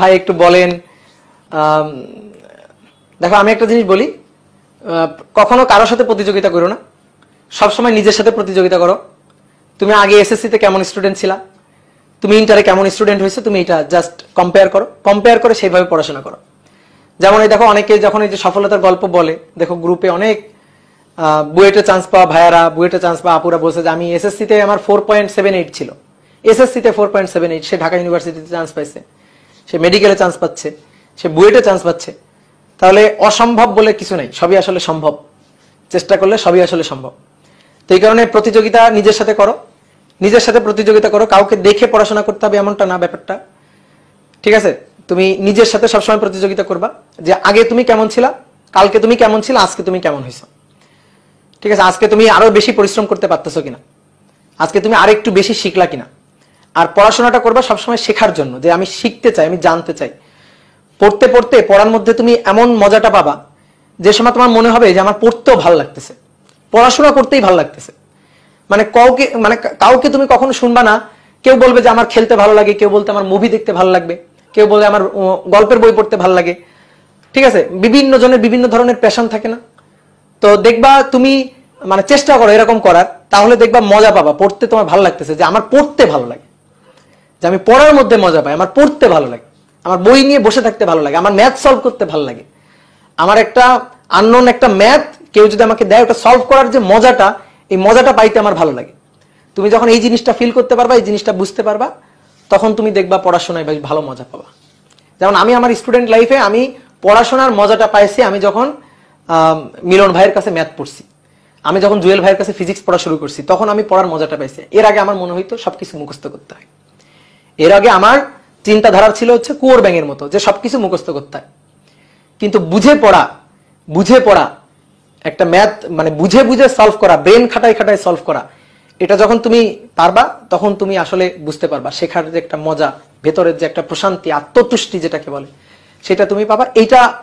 ভাই একটু বলেন। দেখো আমি একটা জিনিস বলি, কখনো কারোর সাথে প্রতিযোগিতা করো না, সবসময় নিজের সাথে প্রতিযোগিতা করো। তুমি আগে এসএসসি তে কেমন স্টুডেন্ট ছিলা, তুমি ইন্টারে কেমন স্টুডেন্ট হয়েছে, তুমি এটা জাস্ট কম্পেয়ার করে সেইভাবে পড়াশোনা করো। যেমন এই দেখো অনেকে যখন এই যে সফলতার গল্প বলে, দেখো গ্রুপে অনেক বুয়েটে চান্স পাওয়া ভাইয়ারা, বুয়েটে চান্স পাওয়া আপুরা বলছে যে আমি এসএসসি তে আমার 4.78 ছিল, এসএসসি তে 4.78, সে ঢাকা ইউনিভার্সিটিতে চান্স পাইছে, সে মেডিকেলে চান্স পাচ্ছে, সে বুয়েটে চান্স পাচ্ছে। তাহলে অসম্ভব বলে কিছু নাই, সবই আসলে সম্ভব, চেষ্টা করলে সবই আসলে সম্ভব। তো এই কারণে প্রতিযোগিতা নিজের সাথে করো, নিজের সাথে প্রতিযোগিতা করো, কাউকে দেখে পড়াশোনা করতে হবে এমনটা না ব্যাপারটা, ঠিক আছে? তুমি নিজের সাথে সবসময় প্রতিযোগিতা করবা, যে আগে তুমি কেমন ছিলা, কালকে তুমি কেমন ছিলা, আজকে তুমি কেমন হয়েছো, ঠিক আছে? আজকে তুমি আরো বেশি পরিশ্রম করতে পারতেছো কিনা, আজকে তুমি আরো একটু বেশি শিখলা কিনা। আর পড়াশোনাটা করবা সবসময় শেখার জন্য, যে আমি শিখতে চাই, আমি জানতে চাই। পড়তে পড়তে পড়ার মধ্যে তুমি এমন মজাটা পাবা যে সময় তোমার মনে হবে যে আমার পড়তেও ভালো লাগতেছে, পড়াশোনা করতেই ভালো লাগতেছে। কাউকে তুমি কখনো শুনবা না কেউ বলবে যে আমার খেলতে ভালো লাগে, কেউ বলতে আমার মুভি দেখতে ভালো লাগবে, কেউ বলবে আমার গল্পের বই পড়তে ভালো লাগে, ঠিক আছে? বিভিন্ন জনের বিভিন্ন ধরনের প্যাশন থাকে না? তো দেখবা তুমি চেষ্টা করো এরকম করার, তাহলে দেখবা মজা পাবা, পড়তে তোমার ভালো লাগতেছে, যে আমার পড়তে ভালো লাগে, যে আমি পড়ার মধ্যে মজা পাই, আমার পড়তে ভালো লাগে, আমার বই নিয়ে বসে থাকতে ভালো লাগে, আমার ম্যাথ সলভ করতে ভালো লাগে, আমার একটা আননোন একটা ম্যাথ কেউ যদি আমাকে দেয় ওটা সলভ করার যে মজাটা, এই মজাটা পাইতে আমার ভালো লাগে। তুমি যখন এই জিনিসটা ফিল করতে পারবা, এই জিনিসটা বুঝতে পারবা, তখন তুমি দেখবা পড়াশোনায় বেশ ভালো মজা পাবা। যেমন আমি আমার স্টুডেন্ট লাইফে আমি পড়াশোনার মজাটা পাইছি আমি যখন মিলন ভাইয়ের কাছে ম্যাথ পড়ছি, আমি যখন জুয়েল ভাইয়ের কাছে ফিজিক্স পড়া শুরু করছি, তখন আমি পড়ার মজাটা পাইছি। এর আগে আমার মনে হইতো সবকিছু মুখস্থ করতে হয়, এর আগে আমার চিন্তাধারা ছিল হচ্ছে কুয়োর ব্যাঙের মতো, যে সবকিছু মুখস্থ করতে হয়। কিন্তু বুঝে পড়া একটা ম্যাথ, বুঝে বুঝে সলভ করা, ব্রেন খাটায় খাটায় সলভ করা, এটা যখন তুমি পারবা তখন তুমি আসলে বুঝতে পারবা শেখার যে একটা মজা, ভেতরের যে একটা প্রশান্তি, আত্মতুষ্টি যেটাকে বলে, সেটা তুমি পাবা।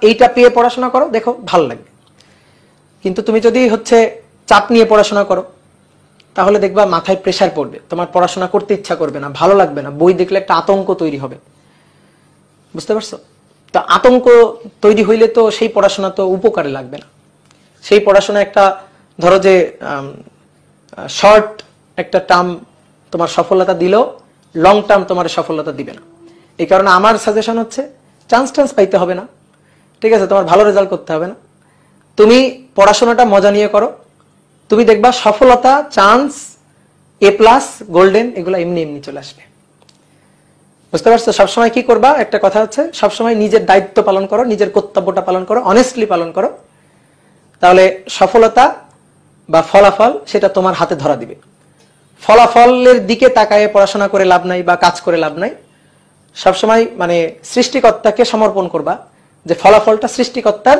এইটা পেয়ে পড়াশোনা করো, দেখো ভালো লাগবে। কিন্তু তুমি যদি চাপ নিয়ে পড়াশোনা করো, তাহলে দেখবা মাথায় প্রেসার পড়বে, তোমার পড়াশোনা করতে ইচ্ছা করবে না, ভালো লাগবে না, বই দেখলে একটা আতঙ্ক তৈরি হবে, বুঝতে পারছো? তো আতঙ্ক তৈরি হইলে তো সেই পড়াশোনা তো উপকারে লাগবে না। সেই পড়াশোনা একটা ধরো যে শর্ট একটা টার্ম তোমার সফলতা দিলেও লং টার্ম তোমার সফলতা দিবে না। এই কারণে আমার সাজেশন হচ্ছে চান্স পাইতে হবে না, ঠিক আছে? তোমার ভালো রেজাল্ট করতে হবে না, তুমি পড়াশোনাটা মজা নিয়ে করো, তুমি দেখবা সফলতা, চান্স, A+, গোল্ডেন, এগুলো এমনি এমনি চলে আসবে, বুঝতে পারছো? সবসময় কি করবা, একটা কথা হচ্ছে সবসময় নিজের দায়িত্ব পালন করো, নিজের কর্তব্যটা পালন করো, অনেস্টলি পালন করো, তাহলে সফলতা বা ফলাফল সেটা তোমার হাতে ধরা দিবে। ফলাফলের দিকে তাকায় পড়াশোনা করে লাভ নাই বা কাজ করে লাভ নাই। সবসময় সৃষ্টিকর্তাকে সমর্পণ করবা, যে ফলাফলটা সৃষ্টিকর্তার,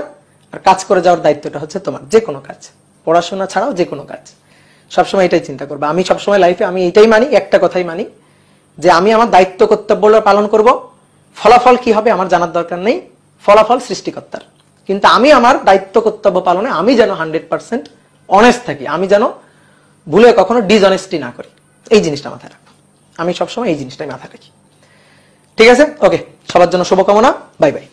আর কাজ করে যাওয়ার দায়িত্বটা হচ্ছে তোমার। যে কোনো কাজ, পড়াশোনা ছাড়াও যে কোনো কাজ, সবসময় এটাই চিন্তা করবা। আমি সবসময় লাইফে আমি এটাই মানি, একটা কথাই মানি, যে আমি আমার দায়িত্ব কর্তব্য পালন করব, ফলাফল কি হবে আমার জানার দরকার নেই, ফলাফল সৃষ্টিকর্তার। কিন্তু আমি আমার দায়িত্ব কর্তব্য পালনে আমি যেন 100% অনেস্ট থাকি, আমি যেন ভুলে কখনো ডিসঅনেস্টি না করি, এই জিনিসটা মাথায় রাখবো। আমি সবসময় এই জিনিসটাই মাথায় রাখি, ঠিক আছে? ওকে, সবার জন্য শুভকামনা, বাই বাই।